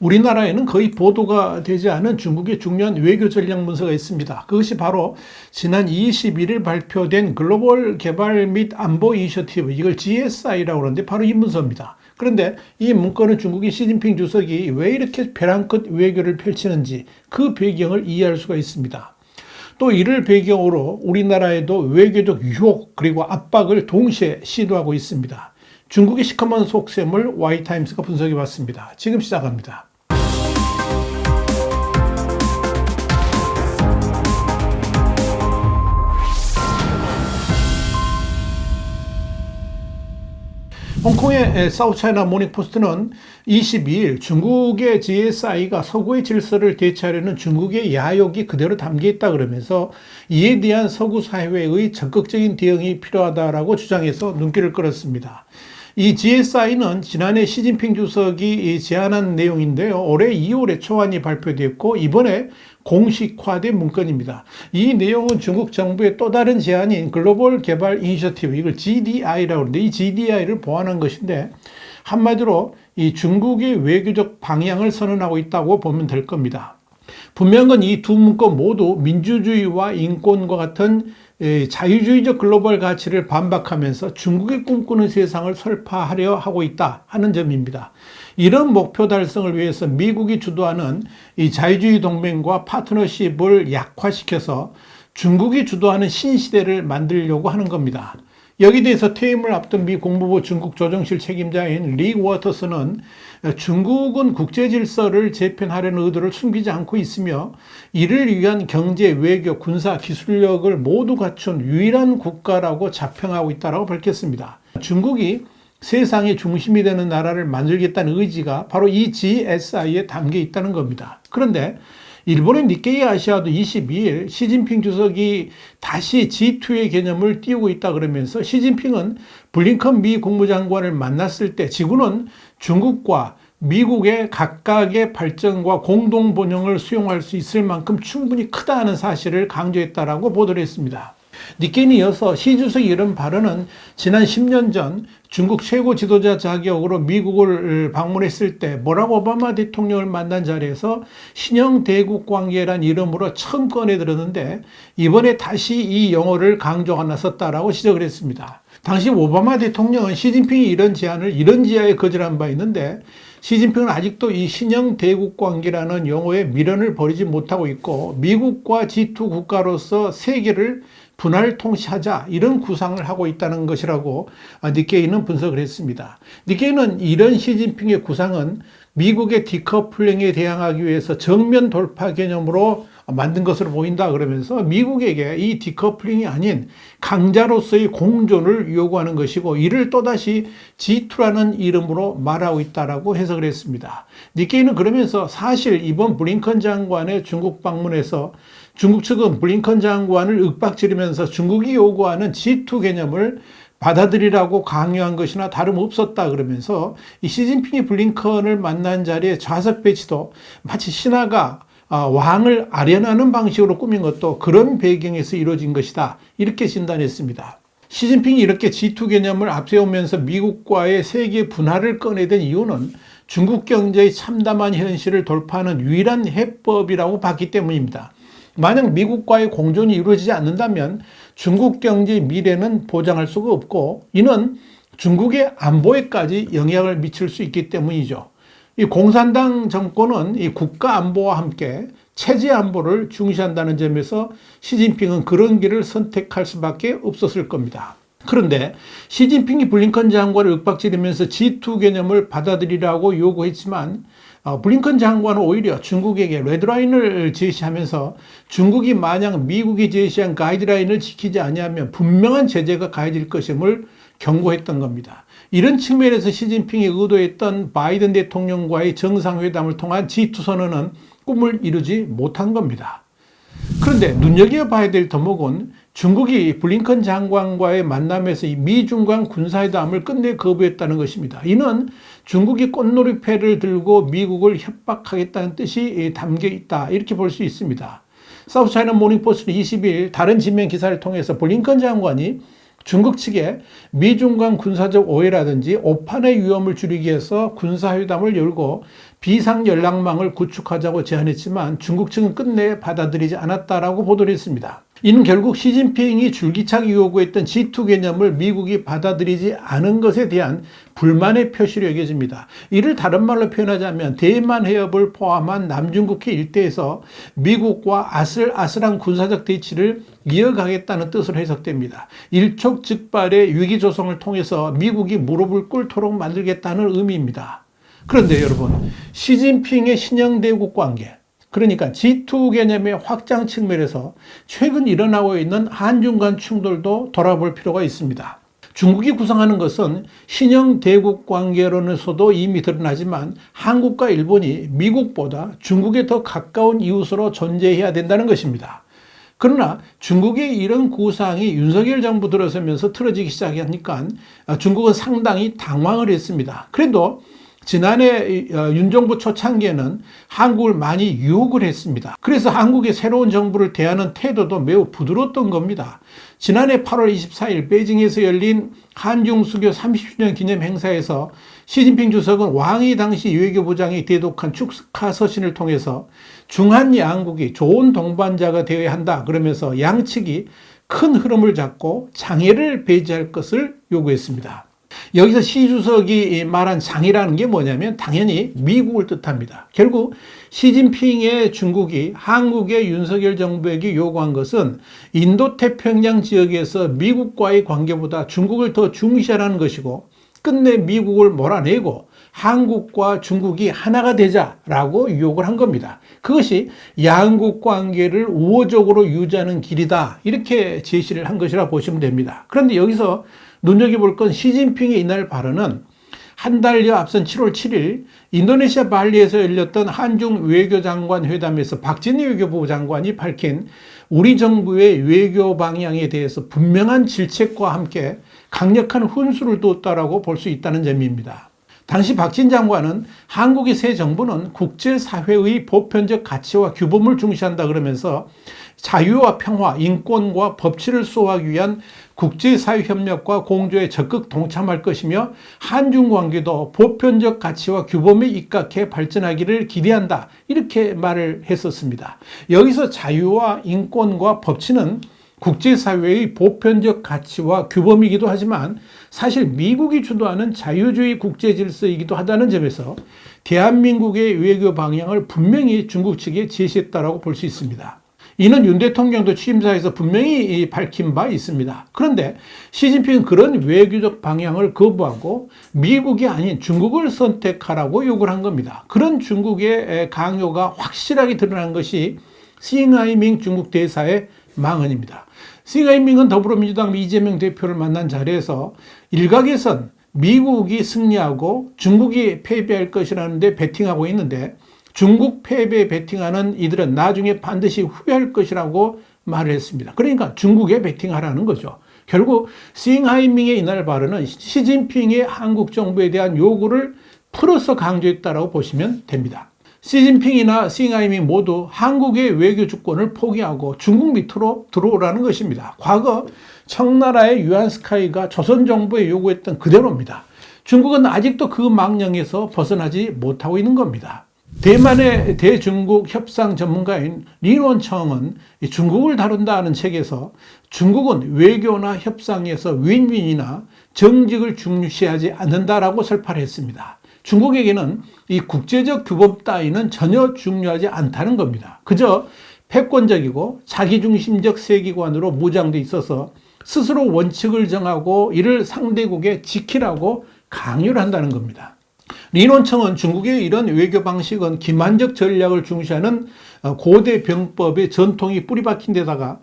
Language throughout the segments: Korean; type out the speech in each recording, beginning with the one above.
우리나라에는 거의 보도가 되지 않은 중국의 중요한 외교 전략 문서가 있습니다. 그것이 바로 지난 21일 발표된 글로벌 개발 및 안보 이니셔티브, 이걸 GSI라고 하는데 바로 이 문서입니다. 그런데 이 문건은 중국의 시진핑 주석이 왜 이렇게 벼랑 끝 외교를 펼치는지 그 배경을 이해할 수가 있습니다. 또 이를 배경으로 우리나라에도 외교적 유혹 그리고 압박을 동시에 시도하고 있습니다. 중국의 시커먼 속셈을 Y타임스가 분석해 봤습니다. 지금 시작합니다. 홍콩의 사우스차이나 모닝포스트는 22일 중국의 GSI가 서구의 질서를 대체하려는 중국의 야욕이 그대로 담겨 있다 그러면서 이에 대한 서구 사회의 적극적인 대응이 필요하다라고 주장해서 눈길을 끌었습니다. 이 GSI는 지난해 시진핑 주석이 제안한 내용인데요. 올해 2월에 초안이 발표됐고 이번에 공식화된 문건입니다. 이 내용은 중국 정부의 또 다른 제안인 글로벌 개발 이니셔티브, 이걸 GDI라고 하는데 이 GDI를 보완한 것인데 한마디로 이 중국의 외교적 방향을 선언하고 있다고 보면 될 겁니다. 분명한 건 이 두 문건 모두 민주주의와 인권과 같은 자유주의적 글로벌 가치를 반박하면서 중국이 꿈꾸는 세상을 설파하려 하고 있다 하는 점입니다. 이런 목표 달성을 위해서 미국이 주도하는 이 자유주의 동맹과 파트너십을 약화시켜서 중국이 주도하는 신시대를 만들려고 하는 겁니다. 여기에 대해서 퇴임을 앞둔 미 국무부 중국 조정실 책임자인 리 워터스는 중국은 국제 질서를 재편하려는 의도를 숨기지 않고 있으며 이를 위한 경제, 외교, 군사, 기술력을 모두 갖춘 유일한 국가라고 자평하고 있다고 밝혔습니다. 중국이 세상의 중심이 되는 나라를 만들겠다는 의지가 바로 이 GSI에 담겨 있다는 겁니다. 그런데 일본의 니케이 아시아도 22일 시진핑 주석이 다시 G2의 개념을 띄우고 있다 그러면서 시진핑은 블링컨 미 국무장관을 만났을 때 지구는 중국과 미국의 각각의 발전과 공동 번영을 수용할 수 있을 만큼 충분히 크다는 사실을 강조했다라고 보도를 했습니다. 니케이는 이어서 시 주석이 이런 발언은 지난 10년 전 중국 최고 지도자 자격으로 미국을 방문했을 때 버락 오바마 대통령을 만난 자리에서 신형 대국 관계란 이름으로 처음 꺼내 들었는데 이번에 다시 이 용어를 강조가 나섰다라고 지적을 했습니다. 당시 오바마 대통령은 시진핑이 이런 제안을 이런 지하에 거절한 바 있는데 시진핑은 아직도 이 신형 대국 관계라는 용어에 미련을 버리지 못하고 있고 미국과 G2 국가로서 세계를 분할 통치하자 이런 구상을 하고 있다는 것이라고 니케이는 분석을 했습니다. 니케이는 이런 시진핑의 구상은 미국의 디커플링에 대항하기 위해서 정면 돌파 개념으로 만든 것으로 보인다 그러면서 미국에게 이 디커플링이 아닌 강자로서의 공존을 요구하는 것이고 이를 또다시 G2라는 이름으로 말하고 있다라고 해석을 했습니다. 니케이는 그러면서 사실 이번 블링컨 장관의 중국 방문에서 중국 측은 블링컨 장관을 윽박지르면서 중국이 요구하는 G2 개념을 받아들이라고 강요한 것이나 다름없었다 그러면서 이 시진핑이 블링컨을 만난 자리에 좌석 배치도 마치 신하가 왕을 아련하는 방식으로 꾸민 것도 그런 배경에서 이루어진 것이다 이렇게 진단했습니다. 시진핑이 이렇게 G2 개념을 앞세우면서 미국과의 세계 분할을 꺼내든 이유는 중국 경제의 참담한 현실을 돌파하는 유일한 해법이라고 봤기 때문입니다. 만약 미국과의 공존이 이루어지지 않는다면 중국 경제의 미래는 보장할 수가 없고 이는 중국의 안보에까지 영향을 미칠 수 있기 때문이죠. 이 공산당 정권은 이 국가 안보와 함께 체제 안보를 중시한다는 점에서 시진핑은 그런 길을 선택할 수밖에 없었을 겁니다. 그런데 시진핑이 블링컨 장관을 윽박지르면서 G2 개념을 받아들이라고 요구했지만 블링컨 장관은 오히려 중국에게 레드라인을 제시하면서 중국이 만약 미국이 제시한 가이드라인을 지키지 아니하면 분명한 제재가 가해질 것임을 경고했던 겁니다. 이런 측면에서 시진핑이 의도했던 바이든 대통령과의 정상회담을 통한 G2 선언은 꿈을 이루지 못한 겁니다. 그런데 눈여겨봐야 될 대목은 중국이 블링컨 장관과의 만남에서 이 미중 간 군사회담을 끝내 거부했다는 것입니다. 이는 중국이 꽃놀이패를 들고 미국을 협박하겠다는 뜻이 담겨 있다 이렇게 볼 수 있습니다. 사우스차이나 모닝포스트는 20일 다른 지면 기사를 통해서 블링컨 장관이 중국 측에 미중 간 군사적 오해라든지 오판의 위험을 줄이기 위해서 군사회담을 열고 비상 연락망을 구축하자고 제안했지만 중국 측은 끝내 받아들이지 않았다라고 보도를 했습니다. 이는 결국 시진핑이 줄기차게 요구했던 G2 개념을 미국이 받아들이지 않은 것에 대한 불만의 표시로 여겨집니다. 이를 다른 말로 표현하자면 대만 해협을 포함한 남중국해 일대에서 미국과 아슬아슬한 군사적 대치를 이어가겠다는 뜻으로 해석됩니다. 일촉즉발의 위기 조성을 통해서 미국이 무릎을 꿇도록 만들겠다는 의미입니다. 그런데 여러분, 시진핑의 신형 대국 관계, 그러니까 G2 개념의 확장 측면에서 최근 일어나고 있는 한중 간 충돌도 돌아볼 필요가 있습니다. 중국이 구성하는 것은 신형 대국 관계론에서도 이미 드러나지만 한국과 일본이 미국보다 중국에 더 가까운 이웃으로 존재해야 된다는 것입니다. 그러나 중국의 이런 구상이 윤석열 정부 들어서면서 틀어지기 시작하니까 중국은 상당히 당황을 했습니다. 그래도 지난해 윤 정부 초창기에는 한국을 많이 유혹을 했습니다. 그래서 한국의 새로운 정부를 대하는 태도도 매우 부드러웠던 겁니다. 지난해 8월 24일 베이징에서 열린 한중 수교 30주년 기념 행사에서 시진핑 주석은 왕이 당시 외교부장이 대독한 축하 서신을 통해서 중한 양국이 좋은 동반자가 되어야 한다 그러면서 양측이 큰 흐름을 잡고 장애를 배제할 것을 요구했습니다. 여기서 시 주석이 말한 장이라는 게 뭐냐면 당연히 미국을 뜻합니다. 결국 시진핑의 중국이 한국의 윤석열 정부에게 요구한 것은 인도태평양 지역에서 미국과의 관계보다 중국을 더 중시하라는 것이고 끝내 미국을 몰아내고 한국과 중국이 하나가 되자라고 유혹을 한 겁니다. 그것이 양국 관계를 우호적으로 유지하는 길이다, 이렇게 제시를 한 것이라 보시면 됩니다. 그런데 여기서 눈여겨볼 건 시진핑의 이날 발언은 한 달여 앞선 7월 7일 인도네시아 발리에서 열렸던 한중 외교장관 회담에서 박진희 외교부 장관이 밝힌 우리 정부의 외교 방향에 대해서 분명한 질책과 함께 강력한 훈수를 두었다라고 볼 수 있다는 점입니다. 당시 박진 장관은 한국의 새 정부는 국제사회의 보편적 가치와 규범을 중시한다 그러면서 자유와 평화, 인권과 법치를 수호하기 위한 국제사회 협력과 공조에 적극 동참할 것이며 한중 관계도 보편적 가치와 규범에 입각해 발전하기를 기대한다, 이렇게 말을 했었습니다. 여기서 자유와 인권과 법치는 국제사회의 보편적 가치와 규범이기도 하지만 사실 미국이 주도하는 자유주의 국제질서이기도 하다는 점에서 대한민국의 외교 방향을 분명히 중국 측에 제시했다고 볼 수 있습니다. 이는 윤 대통령도 취임사에서 분명히 밝힌 바 있습니다. 그런데 시진핑은 그런 외교적 방향을 거부하고 미국이 아닌 중국을 선택하라고 요구를 한 겁니다. 그런 중국의 강요가 확실하게 드러난 것이 싱하이밍 중국 대사의 망언입니다. 싱하이밍은 더불어민주당 이재명 대표를 만난 자리에서 일각에선 미국이 승리하고 중국이 패배할 것이라는 데 베팅하고 있는데 중국 패배에 베팅하는 이들은 나중에 반드시 후회할 것이라고 말을 했습니다. 그러니까 중국에 베팅하라는 거죠. 결국 싱하이밍의 이날 발언은 시진핑의 한국 정부에 대한 요구를 풀어서 강조했다고 보시면 됩니다. 시진핑이나 싱하이밍 모두 한국의 외교 주권을 포기하고 중국 밑으로 들어오라는 것입니다. 과거 청나라의 유안스카이가 조선 정부에 요구했던 그대로입니다. 중국은 아직도 그 망령에서 벗어나지 못하고 있는 겁니다. 대만의 대중국 협상 전문가인 리원청은 중국을 다룬다는 책에서 중국은 외교나 협상에서 윈윈이나 정직을 중시하지 않는다라고 설파를 했습니다. 중국에게는 이 국제적 규범 따위는 전혀 중요하지 않다는 겁니다. 그저 패권적이고 자기중심적 세계관으로 무장돼 있어서 스스로 원칙을 정하고 이를 상대국에 지키라고 강요를 한다는 겁니다. 리논청은 중국의 이런 외교 방식은 기만적 전략을 중시하는 고대 병법의 전통이 뿌리박힌 데다가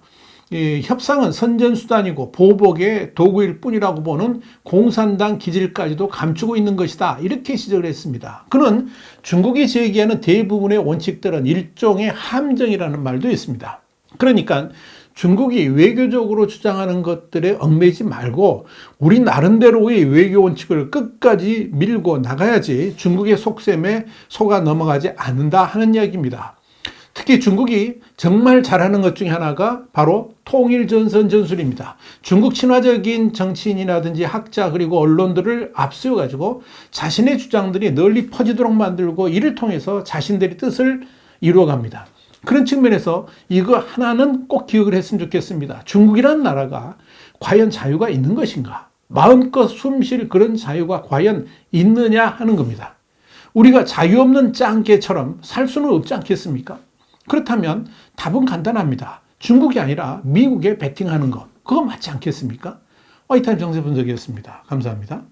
협상은 선전수단이고 보복의 도구일 뿐이라고 보는 공산당 기질까지도 감추고 있는 것이다, 이렇게 지적을 했습니다. 그는 중국이 제기하는 대부분의 원칙들은 일종의 함정이라는 말도 있습니다. 그러니까 중국이 외교적으로 주장하는 것들에 얽매이지 말고 우리 나름대로의 외교 원칙을 끝까지 밀고 나가야지 중국의 속셈에 속아 넘어가지 않는다 하는 이야기입니다. 특히 중국이 정말 잘하는 것 중에 하나가 바로 통일전선 전술입니다. 중국 친화적인 정치인이라든지 학자 그리고 언론들을 앞세워가지고 자신의 주장들이 널리 퍼지도록 만들고 이를 통해서 자신들의 뜻을 이루어갑니다. 그런 측면에서 이거 하나는 꼭 기억을 했으면 좋겠습니다. 중국이라는 나라가 과연 자유가 있는 것인가? 마음껏 숨 쉴 그런 자유가 과연 있느냐 하는 겁니다. 우리가 자유 없는 짱개처럼 살 수는 없지 않겠습니까? 그렇다면 답은 간단합니다. 중국이 아니라 미국에 베팅하는 것. 그거 맞지 않겠습니까? 화이트타임 정세분석이었습니다. 감사합니다.